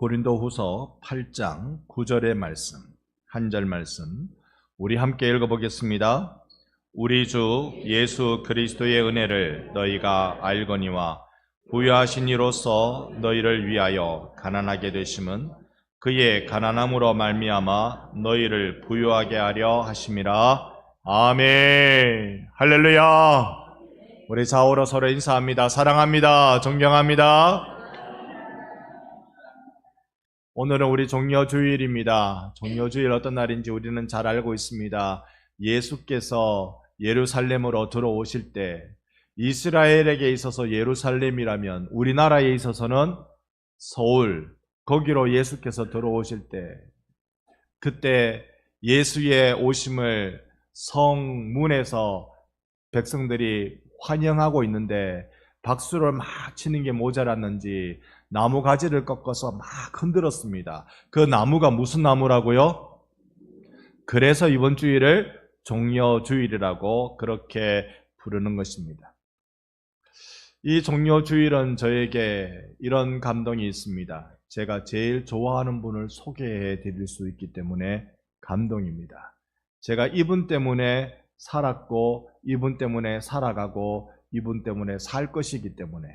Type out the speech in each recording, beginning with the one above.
고린도후서 8장 9절의 말씀, 한 절 말씀 우리 함께 읽어보겠습니다. 우리 주 예수 그리스도의 은혜를 너희가 알거니와 부유하신 이로써 너희를 위하여 가난하게 되심은 그의 가난함으로 말미암아 너희를 부유하게 하려 하심이라. 아멘. 할렐루야. 우리 좌우로 서로 인사합니다. 사랑합니다. 존경합니다. 오늘은 우리 종려주일입니다. 종려주일 어떤 날인지 우리는 잘 알고 있습니다. 예수께서 예루살렘으로 들어오실 때 이스라엘에게 있어서 예루살렘이라면 우리나라에 있어서는 서울, 거기로 예수께서 들어오실 때 그때 예수의 오심을 성문에서 백성들이 환영하고 있는데 박수를 막 치는 게 모자랐는지 나무 가지를 꺾어서 막 흔들었습니다. 그 나무가 무슨 나무라고요? 그래서 이번 주일을 종려주일이라고 그렇게 부르는 것입니다. 이 종려주일은 저에게 이런 감동이 있습니다. 제가 제일 좋아하는 분을 소개해 드릴 수 있기 때문에 감동입니다. 제가 이분 때문에 살았고 이분 때문에 살아가고 이분 때문에 살 것이기 때문에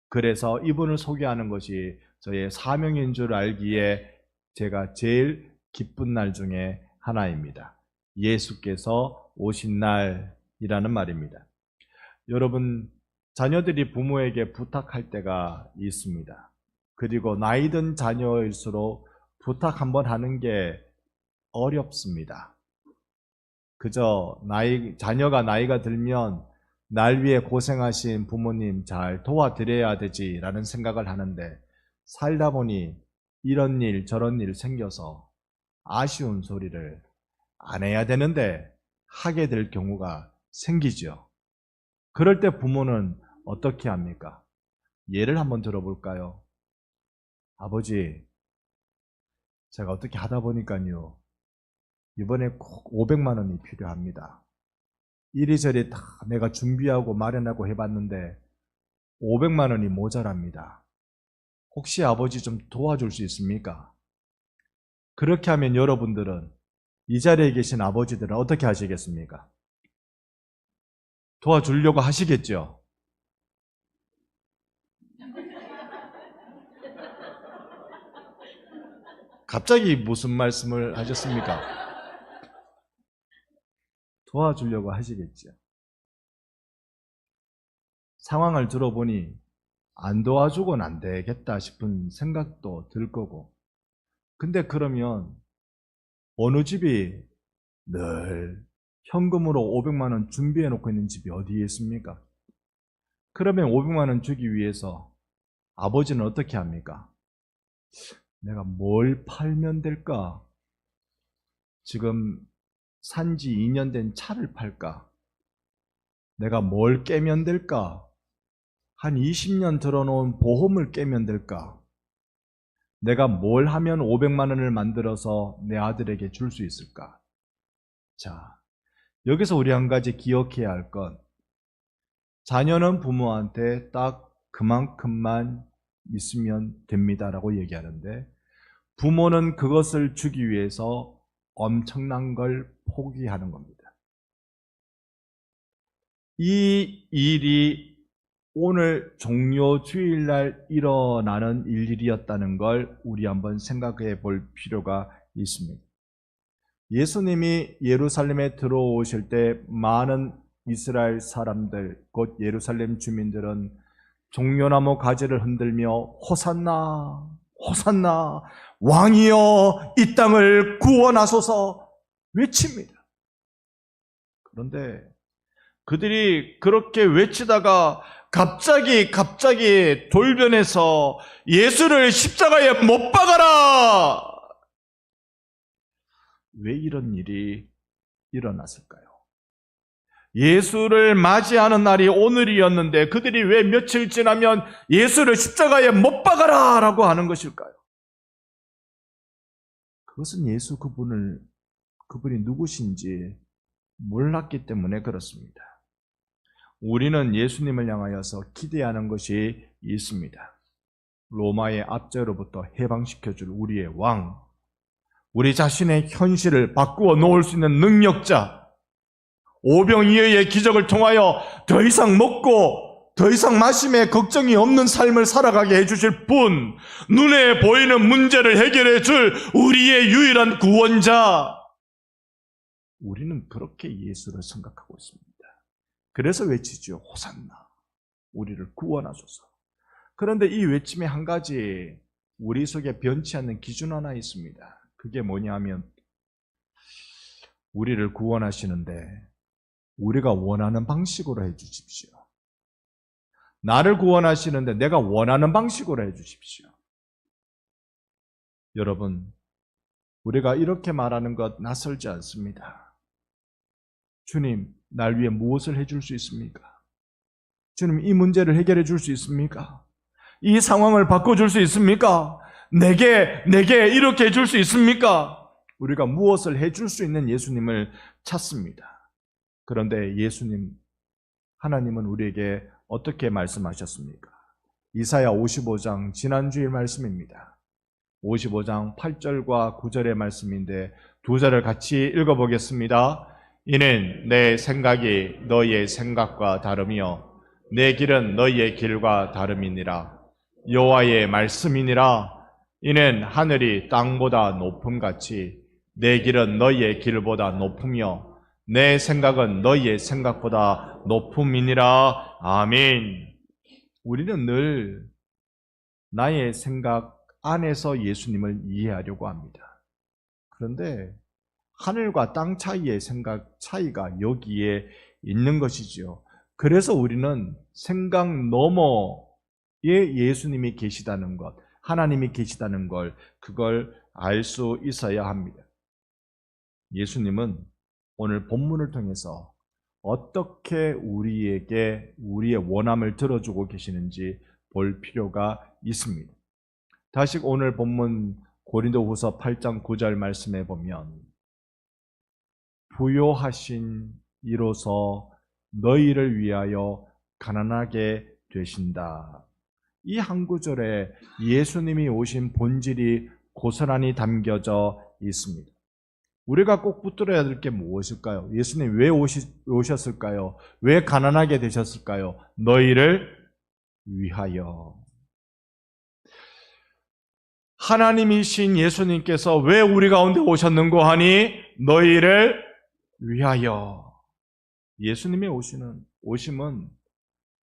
그래서 이분을 소개하는 것이 저의 사명인 줄 알기에 제가 제일 기쁜 날 중에 하나입니다. 예수께서 오신 날이라는 말입니다. 여러분, 자녀들이 부모에게 부탁할 때가 있습니다. 그리고 나이 든 자녀일수록 부탁 한번 하는 게 어렵습니다. 그저 자녀가 나이가 들면 날 위해 고생하신 부모님 잘 도와드려야 되지라는 생각을 하는데 살다 보니 이런 일 저런 일 생겨서 아쉬운 소리를 안 해야 되는데 하게 될 경우가 생기죠. 그럴 때 부모는 어떻게 합니까? 예를 한번 들어볼까요? 아버지, 제가 어떻게 하다 보니까요 이번에 꼭 500만 원이 필요합니다. 이리저리 다 내가 준비하고 마련하고 해봤는데 500만 원이 모자랍니다. 혹시 아버지 좀 도와줄 수 있습니까? 그렇게 하면 여러분들은 이 자리에 계신 아버지들은 어떻게 하시겠습니까? 도와주려고 하시겠죠? 갑자기 무슨 말씀을 하셨습니까? 도와주려고 하시겠죠. 상황을 들어보니 안 도와주고는 안 되겠다 싶은 생각도 들 거고 근데 그러면 어느 집이 늘 현금으로 500만 원 준비해 놓고 있는 집이 어디에 있습니까? 그러면 500만 원 주기 위해서 아버지는 어떻게 합니까? 내가 뭘 팔면 될까? 지금 산지 2년 된 차를 팔까? 내가 뭘 깨면 될까? 한 20년 들어놓은 보험을 깨면 될까? 내가 뭘 하면 500만 원을 만들어서 내 아들에게 줄 수 있을까? 자, 여기서 우리 한 가지 기억해야 할 건 자녀는 부모한테 딱 그만큼만 있으면 됩니다라고 얘기하는데 부모는 그것을 주기 위해서 엄청난 걸 포기하는 겁니다. 이 일이 오늘 종려주일날 일어나는 일들이었다는 걸 우리 한번 생각해 볼 필요가 있습니다. 예수님이 예루살렘에 들어오실 때 많은 이스라엘 사람들, 곧 예루살렘 주민들은 종려나무 가지를 흔들며 호산나, 호산나, 왕이여 이 땅을 구원하소서 외칩니다. 그런데 그들이 그렇게 외치다가 갑자기 돌변해서 예수를 십자가에 못 박아라! 왜 이런 일이 일어났을까요? 예수를 맞이하는 날이 오늘이었는데 그들이 왜 며칠 지나면 예수를 십자가에 못 박아라! 라고 하는 것일까요? 그것은 예수 그분이 누구신지 몰랐기 때문에 그렇습니다. 우리는 예수님을 향하여서 기대하는 것이 있습니다. 로마의 압제로부터 해방시켜줄 우리의 왕, 우리 자신의 현실을 바꾸어 놓을 수 있는 능력자, 오병이어의 기적을 통하여 더 이상 먹고 더 이상 마심에 걱정이 없는 삶을 살아가게 해주실 분, 눈에 보이는 문제를 해결해 줄 우리의 유일한 구원자. 우리는 그렇게 예수를 생각하고 있습니다. 그래서 외치죠. 호산나, 우리를 구원하소서. 그런데 이 외침에 한 가지 우리 속에 변치 않는 기준 하나 있습니다. 그게 뭐냐 하면 우리를 구원하시는데 우리가 원하는 방식으로 해주십시오. 나를 구원하시는데 내가 원하는 방식으로 해주십시오. 여러분, 우리가 이렇게 말하는 것 낯설지 않습니다. 주님, 날 위해 무엇을 해줄 수 있습니까? 주님, 이 문제를 해결해 줄 수 있습니까? 이 상황을 바꿔줄 수 있습니까? 내게 이렇게 해줄 수 있습니까? 우리가 무엇을 해줄 수 있는 예수님을 찾습니다. 그런데 하나님은 우리에게 어떻게 말씀하셨습니까? 이사야 55장, 지난주의 말씀입니다. 55장 8절과 9절의 말씀인데 두 절을 같이 읽어보겠습니다. 이는 내 생각이 너희의 생각과 다르며 내 길은 너희의 길과 다름이니라. 여호와의 말씀이니라. 이는 하늘이 땅보다 높음같이 내 길은 너희의 길보다 높으며 내 생각은 너희의 생각보다 높음이니라. 아멘. 우리는 늘 나의 생각 안에서 예수님을 이해하려고 합니다. 그런데 하늘과 땅 차이의 생각 차이가 여기에 있는 것이지요. 그래서 우리는 생각 너머에 예수님이 계시다는 것, 하나님이 계시다는 그걸 알 수 있어야 합니다. 예수님은 오늘 본문을 통해서 어떻게 우리에게 우리의 원함을 들어주고 계시는지 볼 필요가 있습니다. 다시 오늘 본문 고린도후서 8장 9절 말씀에 보면 부요하신 이로서 너희를 위하여 가난하게 되신다. 이 한 구절에 예수님이 오신 본질이 고스란히 담겨져 있습니다. 우리가 꼭 붙들어야 될 게 무엇일까요? 예수님 왜 오셨을까요? 왜 가난하게 되셨을까요? 너희를 위하여. 하나님이신 예수님께서 왜 우리 가운데 오셨는고 하니 너희를 위하여. 예수님의 오심은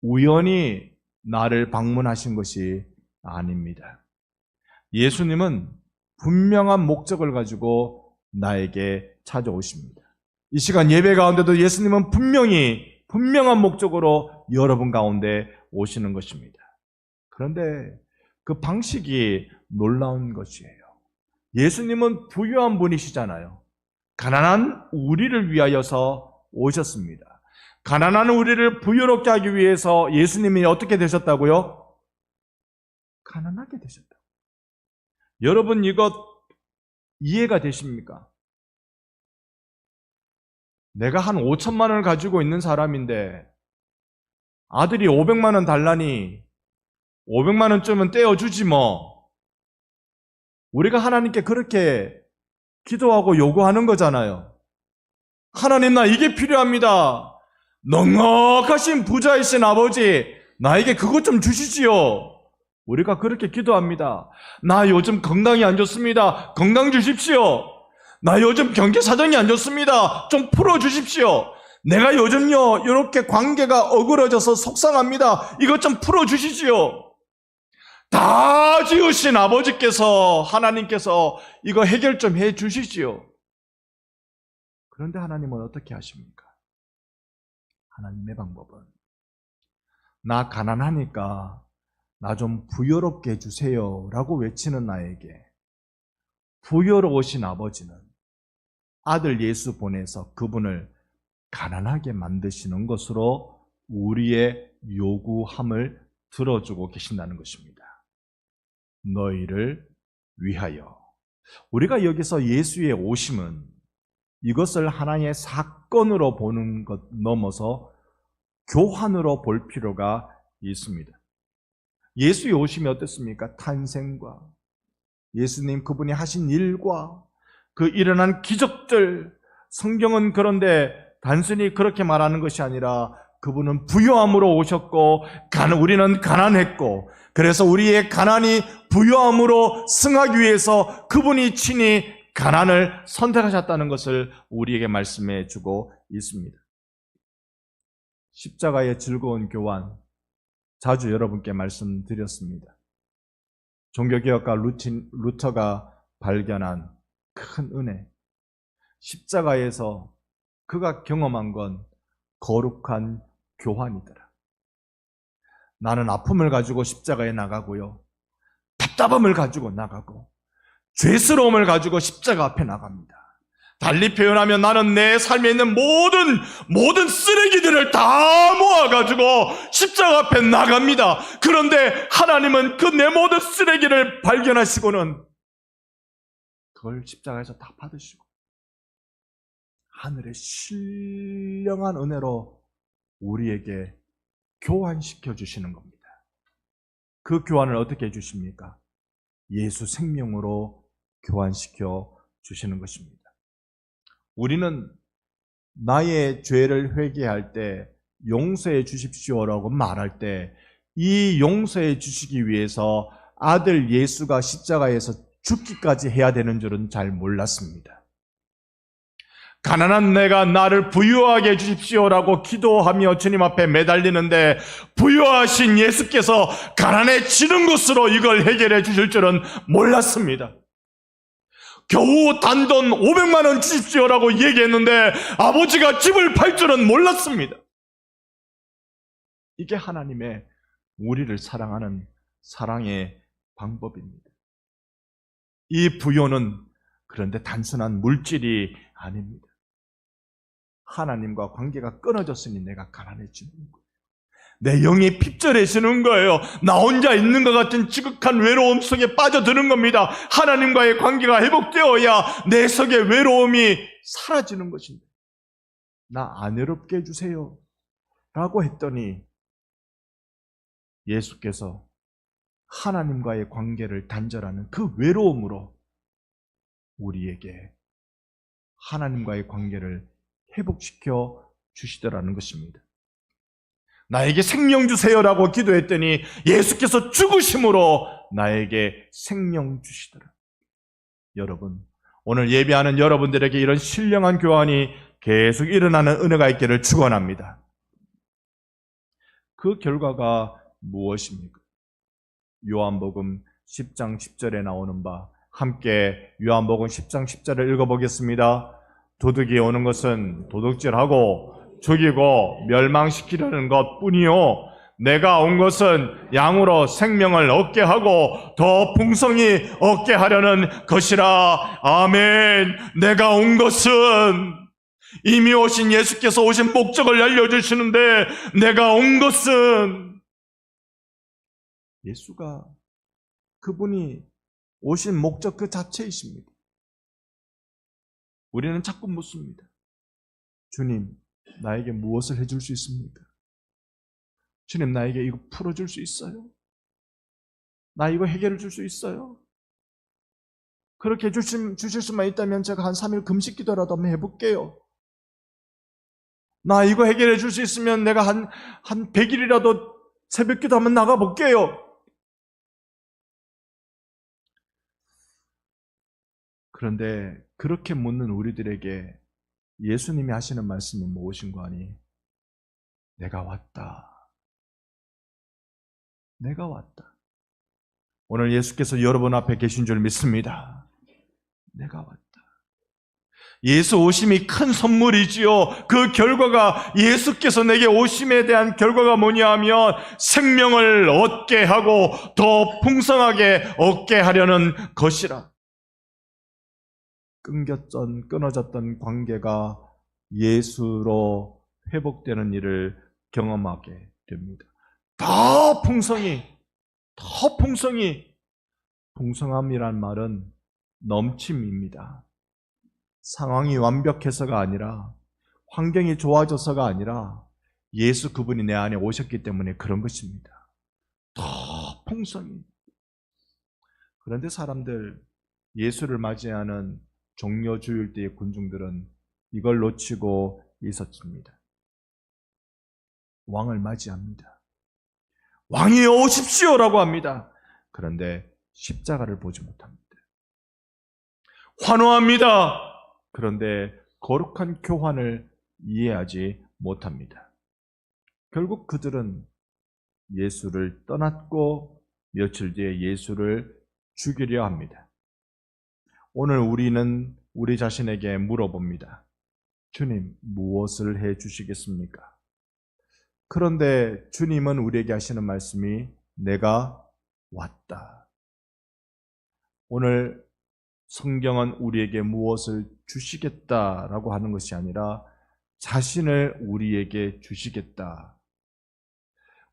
우연히 나를 방문하신 것이 아닙니다. 예수님은 분명한 목적을 가지고 나에게 찾아오십니다. 이 시간 예배 가운데도 예수님은 분명한 목적으로 여러분 가운데 오시는 것입니다. 그런데 그 방식이 놀라운 것이에요. 예수님은 부유한 분이시잖아요. 가난한 우리를 위하여서 오셨습니다. 가난한 우리를 부유롭게 하기 위해서 예수님이 어떻게 되셨다고요? 가난하게 되셨다. 여러분 이것 이해가 되십니까? 내가 한 5천만 원을 가지고 있는 사람인데 아들이 500만 원 달라니 500만 원쯤은 떼어주지 뭐. 우리가 하나님께 그렇게 기도하고 요구하는 거잖아요. 하나님, 나 이게 필요합니다. 넉넉하신 부자이신 아버지, 나에게 그것 좀 주시지요. 우리가 그렇게 기도합니다. 나 요즘 건강이 안 좋습니다. 건강 주십시오. 나 요즘 경제 사정이 안 좋습니다. 좀 풀어주십시오. 내가 요즘요 이렇게 관계가 어그러져서 속상합니다. 이것 좀 풀어주시지요. 다 지으신 아버지께서, 하나님께서 이거 해결 좀 해주시지요. 그런데 하나님은 어떻게 하십니까? 하나님의 방법은 나 가난하니까 나 좀 부유롭게 해주세요 라고 외치는 나에게 부유로우신 아버지는 아들 예수 보내서 그분을 가난하게 만드시는 것으로 우리의 요구함을 들어주고 계신다는 것입니다. 너희를 위하여. 우리가 여기서 예수의 오심은 이것을 하나의 사건으로 보는 것 넘어서 교환으로 볼 필요가 있습니다. 예수의 오심이 어떻습니까? 탄생과 예수님 그분이 하신 일과 그 일어난 기적들, 성경은 그런데 단순히 그렇게 말하는 것이 아니라 그분은 부요함으로 오셨고 우리는 가난했고 그래서 우리의 가난이 부요함으로 승하기 위해서 그분이 친히 가난을 선택하셨다는 것을 우리에게 말씀해 주고 있습니다. 십자가의 즐거운 교환, 자주 여러분께 말씀드렸습니다. 종교개혁가 루터가 발견한 큰 은혜, 십자가에서 그가 경험한 건 거룩한 교환이더라. 나는 아픔을 가지고 십자가에 나가고요, 답답함을 가지고 나가고 죄스러움을 가지고 십자가 앞에 나갑니다. 달리 표현하면 나는 내 삶에 있는 모든 쓰레기들을 다 모아가지고 십자가 앞에 나갑니다. 그런데 하나님은 그 내 모든 쓰레기를 발견하시고는 그걸 십자가에서 다 받으시고 하늘의 신령한 은혜로 우리에게 교환시켜 주시는 겁니다. 그 교환을 어떻게 해주십니까? 예수 생명으로 교환시켜 주시는 것입니다. 우리는 나의 죄를 회개할 때 용서해 주십시오라고 말할 때 이 용서해 주시기 위해서 아들 예수가 십자가에서 죽기까지 해야 되는 줄은 잘 몰랐습니다. 가난한 내가 나를 부유하게 해주십시오라고 기도하며 주님 앞에 매달리는데 부유하신 예수께서 가난해지는 것으로 이걸 해결해 주실 줄은 몰랐습니다. 겨우 단돈 500만 원 주십시오라고 얘기했는데 아버지가 집을 팔 줄은 몰랐습니다. 이게 하나님의 우리를 사랑하는 사랑의 방법입니다. 이 부요는 그런데 단순한 물질이 아닙니다. 하나님과 관계가 끊어졌으니 내가 가난해지는 거예요. 내 영이 핍절해지는 거예요. 나 혼자 있는 것 같은 지극한 외로움 속에 빠져드는 겁니다. 하나님과의 관계가 회복되어야 내 속의 외로움이 사라지는 것입니다. 나 안 외롭게 해주세요 라고 했더니 예수께서 하나님과의 관계를 단절하는 그 외로움으로 우리에게 하나님과의 관계를 회복시켜 주시더라는 것입니다. 나에게 생명 주세요라고 기도했더니 예수께서 죽으심으로 나에게 생명 주시더라. 여러분, 오늘 예배하는 여러분들에게 이런 신령한 교환이 계속 일어나는 은혜가 있기를 축원합니다. 그 결과가 무엇입니까? 요한복음 10장 10절에 나오는 바, 함께 요한복음 10장 10절을 읽어보겠습니다. 도둑이 오는 것은 도둑질하고 죽이고 멸망시키려는 것뿐이요 내가 온 것은 양으로 생명을 얻게 하고 더 풍성히 얻게 하려는 것이라. 아멘. 내가 온 것은 이미 오신 예수께서 오신 목적을 알려주시는데 내가 온 것은 예수가 그분이 오신 목적 그 자체이십니다. 우리는 자꾸 묻습니다. 주님, 나에게 무엇을 해줄 수 있습니까? 주님, 나에게 이거 풀어줄 수 있어요? 나 이거 해결해 줄 수 있어요? 그렇게 주실 수만 있다면 제가 한 3일 금식 기도라도 한번 해볼게요. 나 이거 해결해 줄 수 있으면 내가 한 100일이라도 새벽 기도 한번 나가볼게요. 그런데 그렇게 묻는 우리들에게 예수님이 하시는 말씀이 무엇인가 하니 내가 왔다. 내가 왔다. 오늘 예수께서 여러분 앞에 계신 줄 믿습니다. 내가 왔다. 예수 오심이 큰 선물이지요. 그 결과가 예수께서 내게 오심에 대한 결과가 뭐냐 하면 생명을 얻게 하고 더 풍성하게 얻게 하려는 것이라. 끊어졌던 관계가 예수로 회복되는 일을 경험하게 됩니다. 더 풍성히, 풍성함이란 말은 넘침입니다. 상황이 완벽해서가 아니라, 환경이 좋아져서가 아니라 예수 그분이 내 안에 오셨기 때문에 그런 것입니다. 더 풍성히. 그런데 사람들, 예수를 맞이하는 종려주일 때의 군중들은 이걸 놓치고 있었습니다. 왕을 맞이합니다. 왕이여 오십시오라고 합니다. 그런데 십자가를 보지 못합니다. 환호합니다. 그런데 거룩한 교환을 이해하지 못합니다. 결국 그들은 예수를 떠났고 며칠 뒤에 예수를 죽이려 합니다. 오늘 우리는 우리 자신에게 물어봅니다. 주님, 무엇을 해 주시겠습니까? 그런데 주님은 우리에게 하시는 말씀이 내가 왔다. 오늘 성경은 우리에게 무엇을 주시겠다라고 하는 것이 아니라 자신을 우리에게 주시겠다.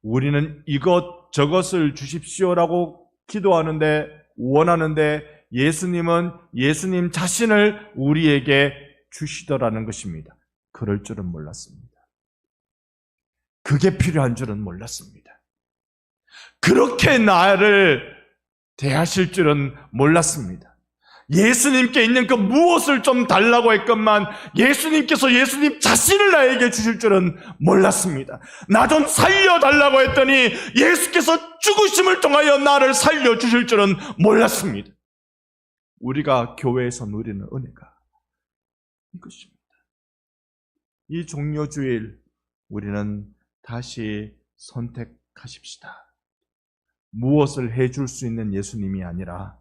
우리는 이것 저것을 주십시오라고 기도하는데 원하는데 예수님은 예수님 자신을 우리에게 주시더라는 것입니다. 그럴 줄은 몰랐습니다. 그게 필요한 줄은 몰랐습니다. 그렇게 나를 대하실 줄은 몰랐습니다. 예수님께 있는 그 무엇을 좀 달라고 했건만 예수님께서 예수님 자신을 나에게 주실 줄은 몰랐습니다. 나 좀 살려달라고 했더니 예수께서 죽으심을 통하여 나를 살려주실 줄은 몰랐습니다. 우리가 교회에서 누리는 은혜가 이것입니다. 이 종려주일 우리는 다시 선택하십시다. 무엇을 해줄 수 있는 예수님이 아니라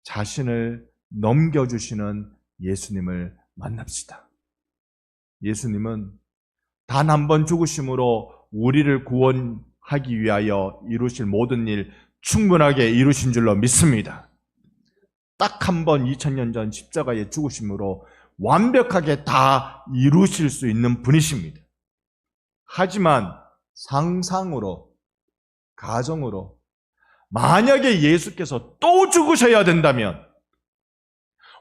자신을 넘겨주시는 예수님을 만납시다. 예수님은 단 한 번 죽으심으로 우리를 구원하기 위하여 이루실 모든 일 충분하게 이루신 줄로 믿습니다. 딱 한 번 2000년 전 십자가의 죽으심으로 완벽하게 다 이루실 수 있는 분이십니다. 하지만 상상으로, 가정으로 만약에 예수께서 또 죽으셔야 된다면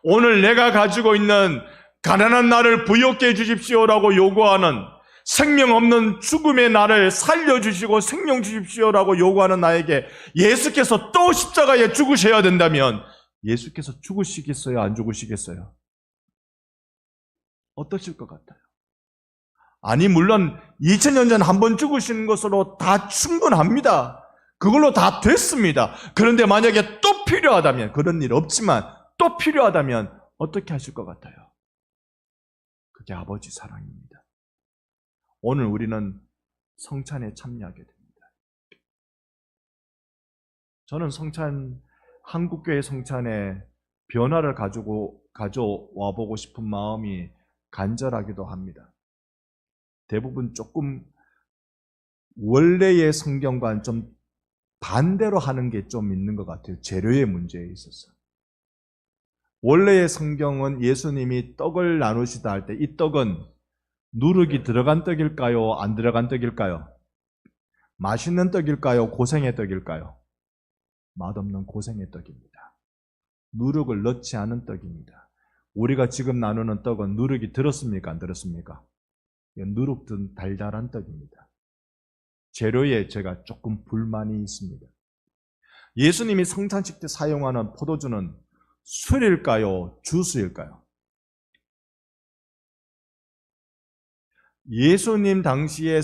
오늘 내가 가지고 있는 가난한 나를 부욕해 해 주십시오라고 요구하는 생명 없는 죽음의 나를 살려주시고 생명 주십시오라고 요구하는 나에게 예수께서 또 십자가에 죽으셔야 된다면 예수께서 죽으시겠어요? 안 죽으시겠어요? 어떠실 것 같아요? 아니 물론 2000년 전 한 번 죽으시는 것으로 다 충분합니다. 그걸로 다 됐습니다. 그런데 만약에 또 필요하다면, 그런 일 없지만 또 필요하다면 어떻게 하실 것 같아요? 그게 아버지 사랑입니다. 오늘 우리는 성찬에 참여하게 됩니다. 저는 한국교회 성찬에 변화를 가져와 보고 싶은 마음이 간절하기도 합니다. 대부분 조금 원래의 성경과는 좀 반대로 하는 게 좀 있는 것 같아요. 재료의 문제에 있어서. 원래의 성경은 예수님이 떡을 나누시다 할 때 이 떡은 누룩이 들어간 떡일까요? 안 들어간 떡일까요? 맛있는 떡일까요? 고생의 떡일까요? 맛없는 고생의 떡입니다. 누룩을 넣지 않은 떡입니다. 우리가 지금 나누는 떡은 누룩이 들었습니까? 안 들었습니까? 누룩 든 달달한 떡입니다. 재료에 제가 조금 불만이 있습니다. 예수님이 성찬식 때 사용하는 포도주는 술일까요? 주스일까요? 예수님 당시에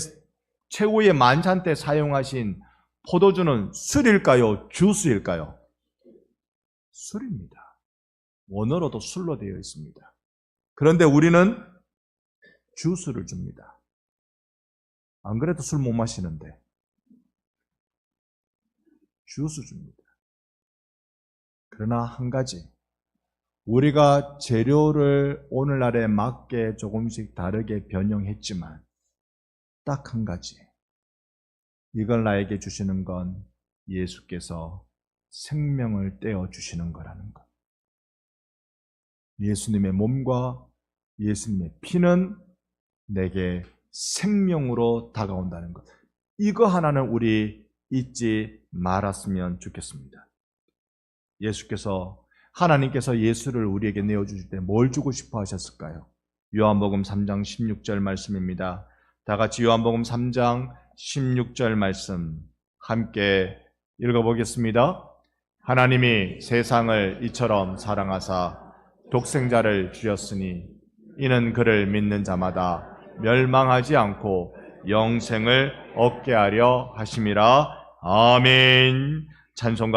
최후의 만찬 때 사용하신 포도주는 술일까요? 주스일까요? 술입니다. 원어로도 술로 되어 있습니다. 그런데 우리는 주스를 줍니다. 안 그래도 술 못 마시는데 주스 줍니다. 그러나 한 가지, 우리가 재료를 오늘날에 맞게 조금씩 다르게 변형했지만 딱 한 가지, 이걸 나에게 주시는 건 예수께서 생명을 떼어주시는 거라는 것. 예수님의 몸과 예수님의 피는 내게 생명으로 다가온다는 것. 이거 하나는 우리 잊지 말았으면 좋겠습니다. 하나님께서 예수를 우리에게 내어주실 때 뭘 주고 싶어 하셨을까요? 요한복음 3장 16절 말씀입니다. 다 같이 요한복음 3장 16절 말씀 함께 읽어보겠습니다. 하나님이 세상을 이처럼 사랑하사 독생자를 주셨으니 이는 그를 믿는 자마다 멸망하지 않고 영생을 얻게 하려 하심이라. 아멘. 찬송가